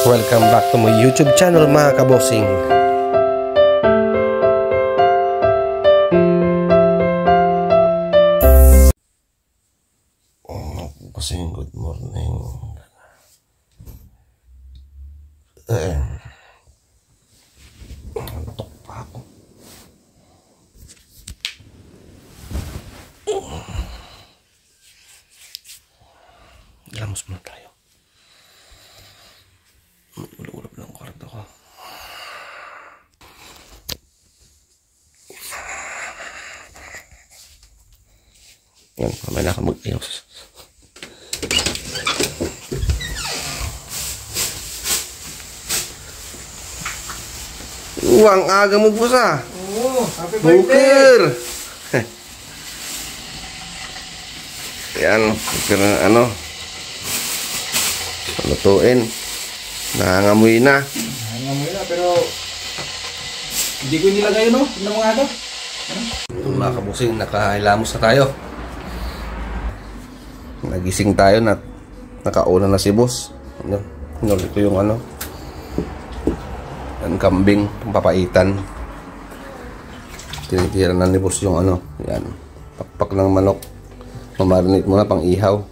Welcome back to my YouTube channel mga kabossing. Bossing, good morning. Antok pa ako. Galamos muna tayo. Ulap-ulap ng kwarto ko. Yan, mamaya na ako mag-ayos. Ang aga mo po sa. Oo, happy birthday! Yan, pero ano, lutuin. Nangangamoy na. Nangangamoy na, pero hindi ko nilagay, no? Tingnan mo nga ito. Mga kabusing, nakahilamos na tayo. Nagising tayo na nakauna na si boss. Hinuli ko yung ano, ang kambing, ang papaitan. Tinitira na ni boss yung ano, yan, pakpak ng manok. Mamarinate muna pang ihaw.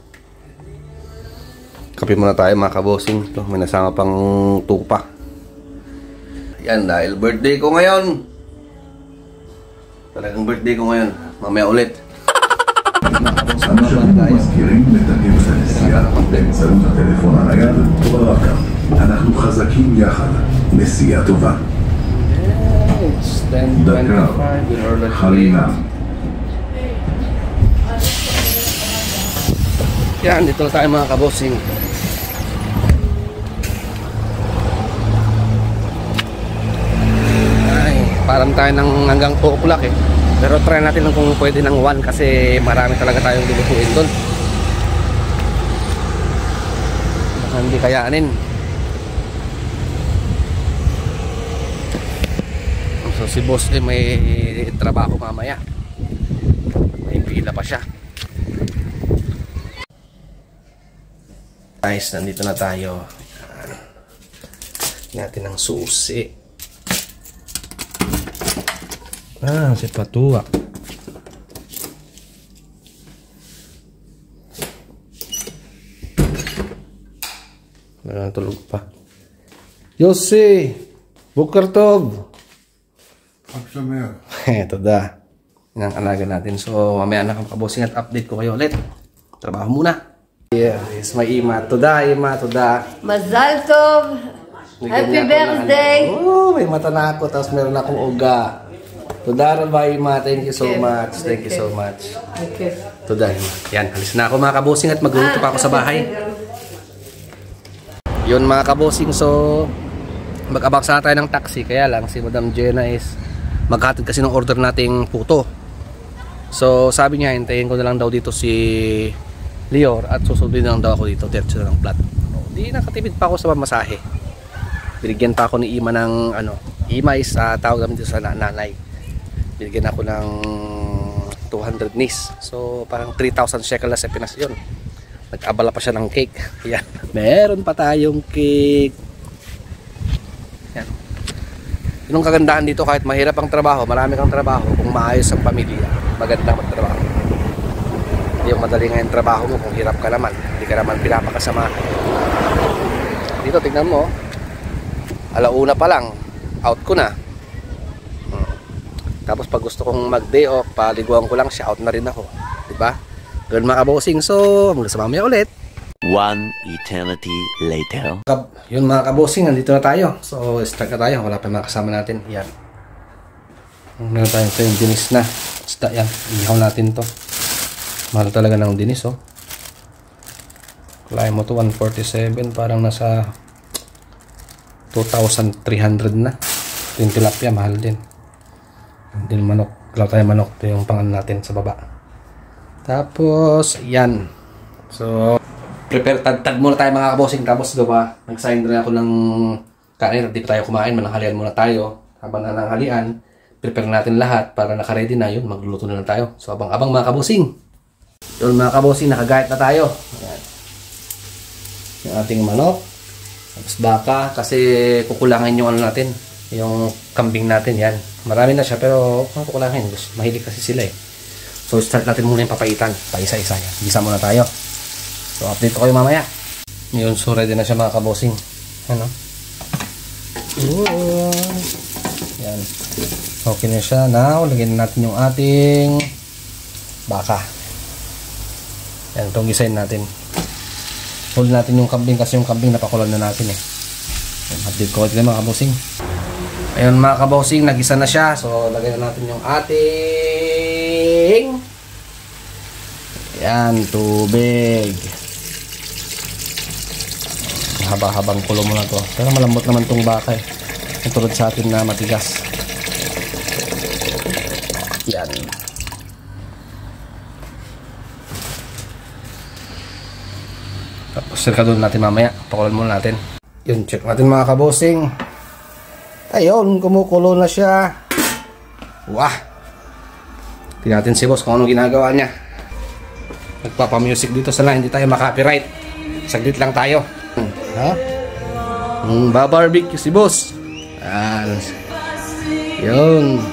Kape muna tayo mga kabosing. Ito, may nasama pang tupa. Yan, dahil birthday ko ngayon. Talagang birthday ko ngayon. Mamaya ulit. אנחנו חזקים יחד. נסיעה טובה. דקה. חלינה. Yan, dito na tayo mga kabosing. Ay, parang tayo ng hanggang 2 o'clock eh. Pero try natin lang kung pwede ng 1 kasi marami talaga tayong lulutuin doon. Baka hindi kayaanin. So si boss eh may trabaho mamaya. May pila pa siya. Guys, nandito na tayo. Natin ang susi. Si Patuwa. Tulog pa. Yossi! Bukar Tov! Ito da. Yan ang alaga natin. So, mamaya na kabosing at update ko kayo ulit. Trabaho muna. Yeah, it's my Ima. Toda, Ima, toda. Mazal Tov! Happy birthday! Oh, may mata na ako. Tapos meron akong uga. Toda ba, Ima? Thank you so much. Thank you so much. Okay. Toda, Ima. Yan, halis na ako mga kabosing at magluluto pa ako sa bahay. Yun mga kabosing, so mag-abang sana tayo ng taxi. Kaya lang, si Madam Jenna is maghatid kasi ng order nating puto. So sabi niya, hintayin ko na lang daw dito si Lior at susundin na lang daw ako dito. Diretso na lang flat. Di nakatipid pa ako sa pamasahe. Binigyan pa ako ni Ima ng ano, Ima is tawag namin dito sa nanay. Binigyan ako ng 200 nis. So parang 3,000 shekel na sa Pinas yun. Nag-abala pa siya ng cake. Yan. Meron pa tayong cake. Yan. Yung kagandahan dito, kahit mahirap ang trabaho, marami kang trabaho, kung maayos ang pamilya, magandang magtrabaho. Yung madali nga yung trabaho mo, kung hirap ka naman, hindi ka naman pinapakasamahan. Dito, tignan mo, alauna pa lang, out ko na. Tapos pag gusto kong mag-day off, paliguan ko lang siya, out na rin ako. Diba? Ganun mga kabosing, so hanggang sa mamaya ulit. One eternity later. Yun mga kabosing, nandito na tayo. So start na tayo, wala pa mga kasama natin. Yan. Meron tayo ito yung dinis na. Basta yan, ihaw natin to. Mahal talaga ng dinis, oh. Kulay mo to 147, parang nasa 2,300 na. Ito yung tilapia, mahal din. Hindi manok, kalaw tayo manok. Ito yung pangalan natin sa baba. Tapos, yan. So, prepare, tag muna tayo mga kabosing. Tapos, diba, nag-sign rin ako ng kanin. Hindi pa tayo kumain, mananghalian muna tayo. Habang nananghalian, prepare natin lahat para naka-ready na yun. Magluluto na lang tayo. So, abang-abang mga kabosing. Yun mga kabosing, nakagayat na tayo. Ayan. Yung ating manok. Tapos baka, kasi kukulangin yung ano natin, yung kambing natin, yan. Marami na siya, pero kukulangin. Mahilig kasi sila eh. So, start natin muna yung papaitan. Paisa-isa yan. Gisa muna tayo. So, update ko kayo mamaya. Ngayon, so ready na siya mga kabosing. Ano? Yan. Okay na siya. Now, lagyan natin yung ating baka. Yan, itong gisain natin. Hold natin yung kambing kasi yung kambing napakulan na natin eh. Yan, update ko kayo mga kabosing. Ayun mga kabosing, nagisa na siya. So, lagyan na natin yung ating yan, tubig. Haba-habang kulo mo na to. Pero malambot naman tong baka eh. Tulad sa atin na matigas. Yan. Tapos sirkaduhin natin mamaya. Pakulan muna natin. Yun, check natin mga kabosing. Ayun, kumukulo na siya. Wah! Tingnan natin si boss kung anong ginagawa niya. Nagpapa-music dito sana, hindi tayo makapiright. Saglit lang tayo. Ha? Babarbecue si boss. Yun.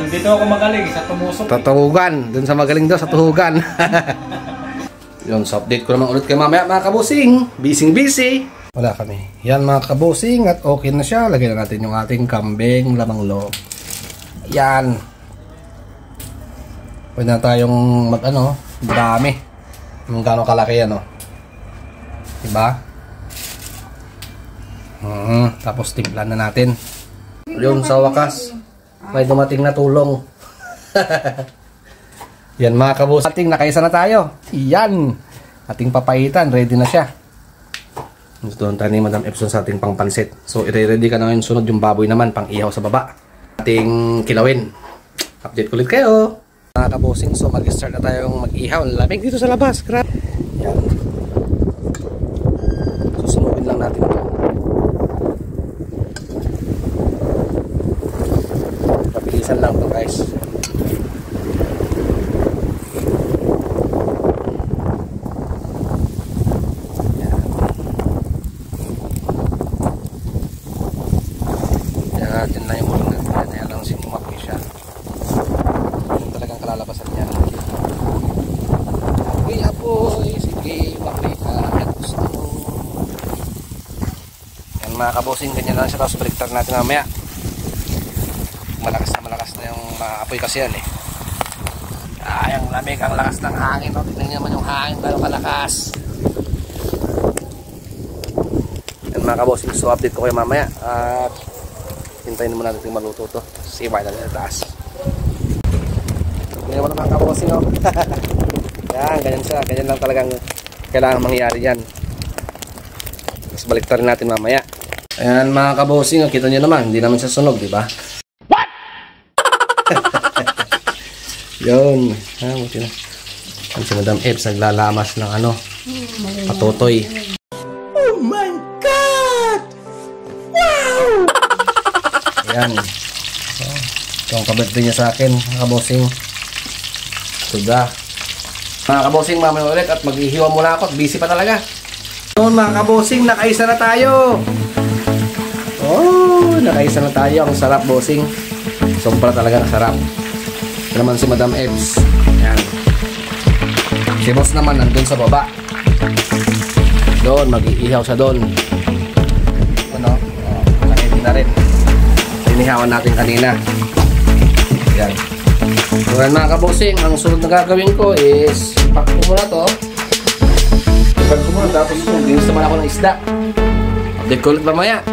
Dito ako magaling sa tumusok. Tatuhugan. Dun sa magaling daw sa tuhugan. Yun, so update ko naman ulit kay mamaya mga kabusing. Busy. Wala kami. Yan mga kabusing at okay na siya. Lagyan na natin yung ating kambing lamang loob. Yan. Pwede na tayong mag-ano, dami. Kung gaano kalaki yan, oh. Diba? Tapos timplan na natin. Yung sa wakas, may dumating na tulong. Yan mga kabus. Ating nakaisa na tayo. Yan. Ating papaitan. Ready na siya. Doon tayo ni Madam Epson sa ating pangpansit. So, i-ready ka na ngayon. Sunod yung baboy naman, pang ihaw sa baba. Ating kilawin. Update ko ulit kayo. Mga kabusing, so mag-start na tayong mag-ihaw. Lamig dito sa labas. Crap. Yan. Susunugin lang natin ito. Pabilisan lang ito guys. Yan na yung uling natin. Yan lang si Mumaki siya. Yan talagang kalalabasan niya. Okay, apoy. Sige, makita. Gusto mo. Yan mga kabosing, ganyan lang siya. Tapos baliktad natin mamaya. Malakas na yung apoy kasi yan eh. Yung lamig, ang lakas ng hangin. No? Tignan niyo naman yung hangin, pero kalakas. Yan mga kabosing, so update ko kayo mamaya. At hintayin mo natin yung maluto to. Sibay na rin sa taas. Ganyan mo naman kabosing, no? Yan, ganyan siya. Ganyan lang talagang kailangan mangyari yan. Tapos baliktad rin natin mamaya. Ayan mga kabosing, kita nyo naman, hindi naman siya sunog, di ba? What? Yun. Buti na. Ang si Madam Epps naglalamas ng ano, patutoy. Oh my God! Wow! Ayan. So, ito ang kabirthday niya sa akin, mga kabosing. Suga. Mga kabosing, mamaya ulit at maghihiwa muna ako. Busy pa talaga. Noon mga kabosing, nakaisa na tayo. Oh, nakaisa na tayo. Ang sarap, bossing. Sobra talaga sarap. Ito naman si Madam Epps. Ayan. Si boss naman nandun sa baba. Doon, mag-iihaw siya doon. Ano? Nakiti na rin. Inihawan natin kanina. Ayan. So yan mga kabosing, ang sunod na gagawin ko is pack ko muna to. Pack ko muna tapos dinis naman ako ng isda. Update ko ulit mamaya.